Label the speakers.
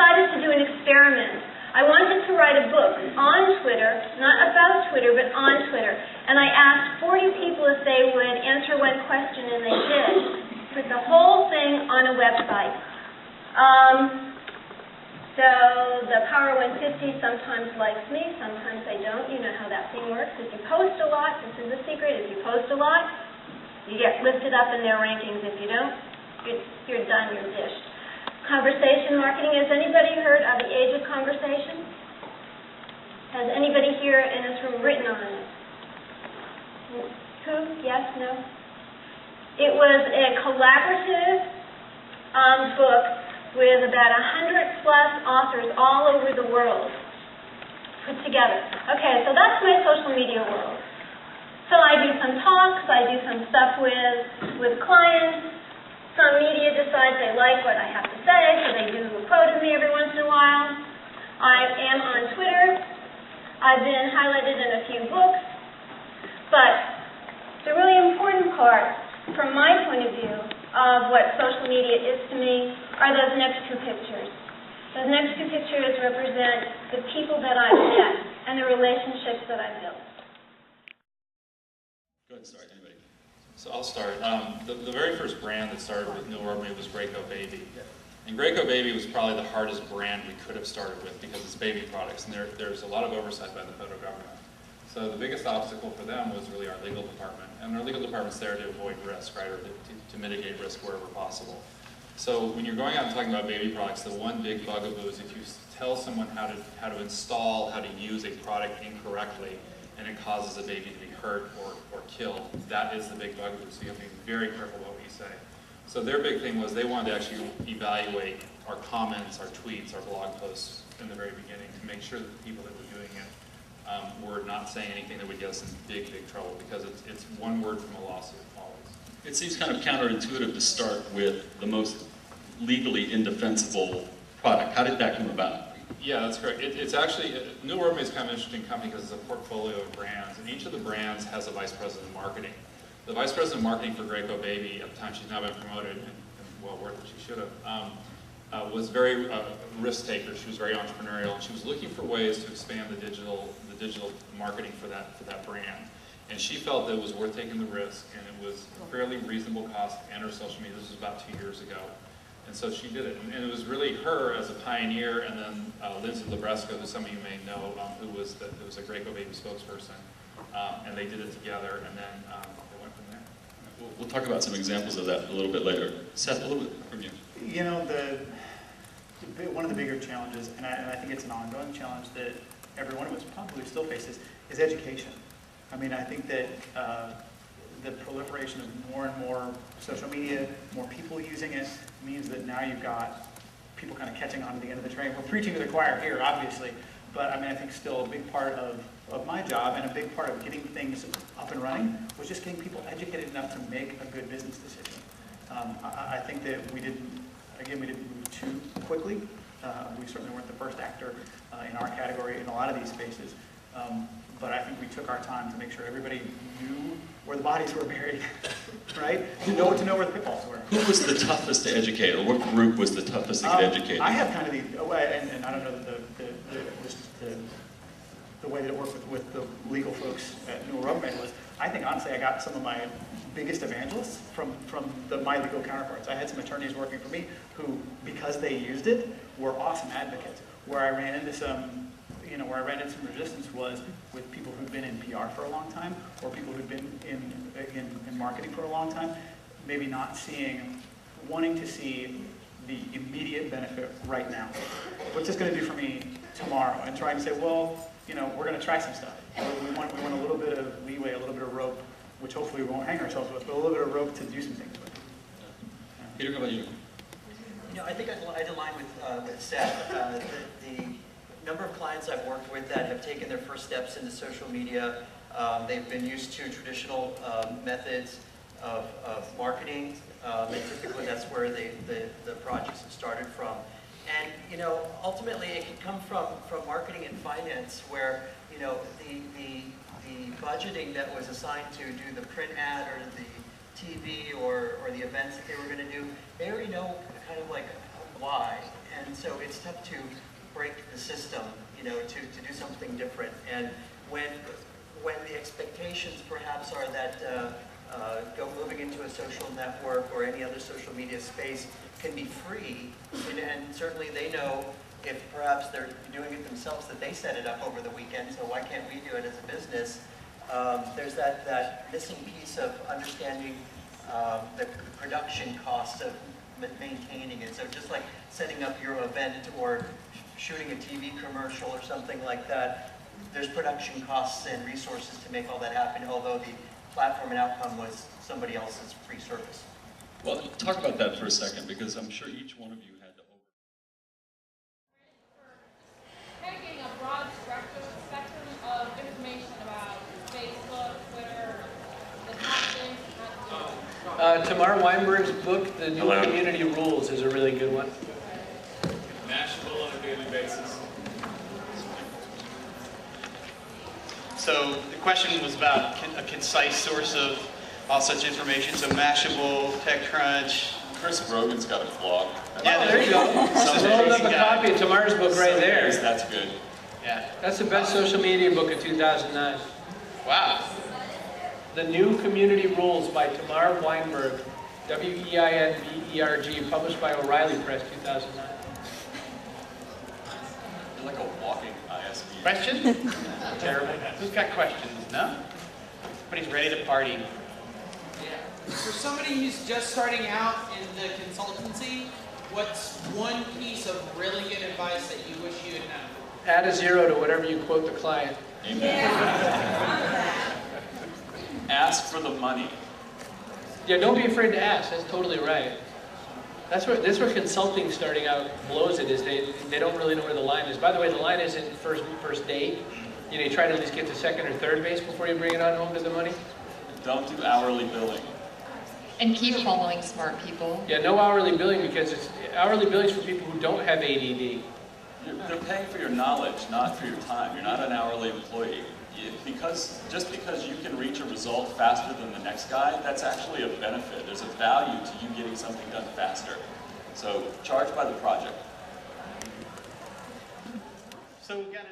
Speaker 1: decided to do an experiment. I wanted to write a book on Twitter, not about Twitter, but on Twitter. And I asked 40 people if they would answer one question, and they did. Put the whole thing on a website. So the Power 150 sometimes likes me, sometimes they don't. You know how that thing works. If you post a lot, this is a secret, if you post a lot, you get lifted up in their rankings. If you don't, you're done, you're dished. Conversation marketing. Has anybody heard of the age of conversation? Has anybody here in this room written on it? Who? Yes? No? It was a collaborative book with about 100 plus authors all over the world put together. Okay, so that's my social media world. So I do some talks, I do some stuff with clients. Some media decides they like what I have to say, so they do a quote of me every once in a while. I am on Twitter. I've been highlighted in a few books. But the really important part, from my point of view, of what social media is to me are those next two pictures. Those next two pictures represent the people that I've met and the relationships that I've built.
Speaker 2: Go ahead, start. Anybody? So I'll start. The very first brand that started with New Urban was Graco Baby. And Graco Baby was probably the hardest brand we could have started with because it's baby products, and there's a lot of oversight by the federal government. So the biggest obstacle for them was really our legal department. And our legal department's there to avoid risk, right, or to mitigate risk wherever possible. So when you're going out and talking about baby products, the one big bugaboo is if you tell someone how to install, how to use a product incorrectly, and it causes a baby to be hurt or killed, that is the big bugaboo. So you have to be very careful about what you say. So their big thing was they wanted to actually evaluate our comments, our tweets, our blog posts in the very beginning to make sure that the people that were doing it were not saying anything that would get us in big, big trouble, because it's one word from a lawsuit always.
Speaker 3: It seems kind of counterintuitive to start with the most legally indefensible product. How did that come about?
Speaker 2: Yeah, that's correct. It's actually, New Urban is kind of an interesting company because it's a portfolio of brands, and each of the brands has a vice president of marketing. The vice president of marketing for Graco Baby, at the time she's now been promoted, and well worth it, she should have, was very risk taker. She was very entrepreneurial, and she was looking for ways to expand the digital marketing for that brand. And she felt that it was worth taking the risk, and it was a fairly reasonable cost to enter social media. This was about 2 years ago. And so she did it. And it was really her as a pioneer, and then Lindsay Labresco, who some of you may know, who was a Graco Baby spokesperson. And they did it together, and then they went from there.
Speaker 3: We'll talk about some examples of that a little bit later. Seth, a little bit from you.
Speaker 4: You know, one of the bigger challenges, and I think it's an ongoing challenge that every one of us probably still faces, is education. I mean, I think that the proliferation of more and more social media, more people using it, means that now you've got people kind of catching on to the end of the train. We're preaching to the choir here, obviously, but I mean, I think still a big part of my job and a big part of getting things up and running was just getting people educated enough to make a good business decision. I think that we didn't move too quickly. We certainly weren't the first actor in our category in a lot of these spaces. But I think we took our time to make sure everybody knew where the bodies were buried, right? To know where the pitfalls were.
Speaker 3: Who was the toughest to educate, or what group was the toughest to get educated?
Speaker 4: I have kind of and I don't know the way that it worked with the legal folks at New Urban was, I think honestly I got some of my biggest evangelists from my legal counterparts. I had some attorneys working for me who, because they used it, were awesome advocates. Where I ran into some resistance was with people who'd been in PR for a long time, or people who'd been in marketing for a long time, maybe not wanting to see the immediate benefit right now. What's this going to do for me tomorrow? And trying to say, well, we're going to try some stuff. We want a little bit of leeway, a little bit of rope, which hopefully we won't hang ourselves with, but a little bit of rope to do some things with.
Speaker 3: Peter, how about you?
Speaker 5: I think I'd align with Seth. The number of clients I've worked with that have taken their first steps into social media, they've been used to traditional methods of marketing, and typically that's where the projects have started from. And ultimately it can come from marketing and finance, where the budgeting that was assigned to do the print ad or the TV or the events that they were going to do, they already know kind of like why. And so it's tough to break the system, you know, to do something different. And when the expectations perhaps are that moving into a social network or any other social media space can be free, and certainly they know if perhaps they're doing it themselves that they set it up over the weekend, so why can't we do it as a business? There's that missing piece of understanding the production costs of maintaining it. So just like setting up your event or shooting a TV commercial or something like that, there's production costs and resources to make all that happen, although the platform and outcome was somebody else's free service.
Speaker 3: Well, talk about that for a second, because I'm sure each one of you had to
Speaker 6: Taking a broad spectrum of information about Facebook, Twitter, the top things not to do.
Speaker 7: Tamar Weinberg's book, The New
Speaker 2: Hello.
Speaker 7: Community Rules, is a really good one.
Speaker 8: Mashable on a daily basis.
Speaker 9: So the question was about a concise source of all such information. So Mashable, TechCrunch.
Speaker 3: Chris Brogan's got a blog.
Speaker 9: Yeah,
Speaker 7: Oh, there you go. Hold up a copy of Tamar's book right there.
Speaker 3: That's good.
Speaker 9: Yeah.
Speaker 7: That's the best social media book of 2009.
Speaker 9: Wow.
Speaker 7: The New Community Rules by Tamar Weinberg, W-E-I-N-B-E-R-G, published by O'Reilly Press, 2009.
Speaker 3: You're like a walking ISB.
Speaker 9: Question? Terrible. Who's got questions? No? Everybody's ready to party.
Speaker 10: For somebody who's just starting out in the consultancy, what's one piece of really good advice that you wish you had known?
Speaker 7: Add a 0 to whatever you quote the client.
Speaker 3: Amen. Ask for the money.
Speaker 7: Yeah, don't be afraid to ask. That's totally right. That's where consulting starting out blows it, is they don't really know where the line is. By the way, the line isn't first date. You know, you try to at least get to second or third base before you bring it on home to the money.
Speaker 3: Don't do hourly billing.
Speaker 11: And keep following smart people.
Speaker 7: Yeah, no hourly billing, because hourly billing is for people who don't have ADD.
Speaker 3: They're paying for your knowledge, not for your time. You're not an hourly employee. Just because you can reach a result faster than the next guy, that's actually a benefit. There's a value to you getting something done faster. So charge by the project.
Speaker 9: So we've got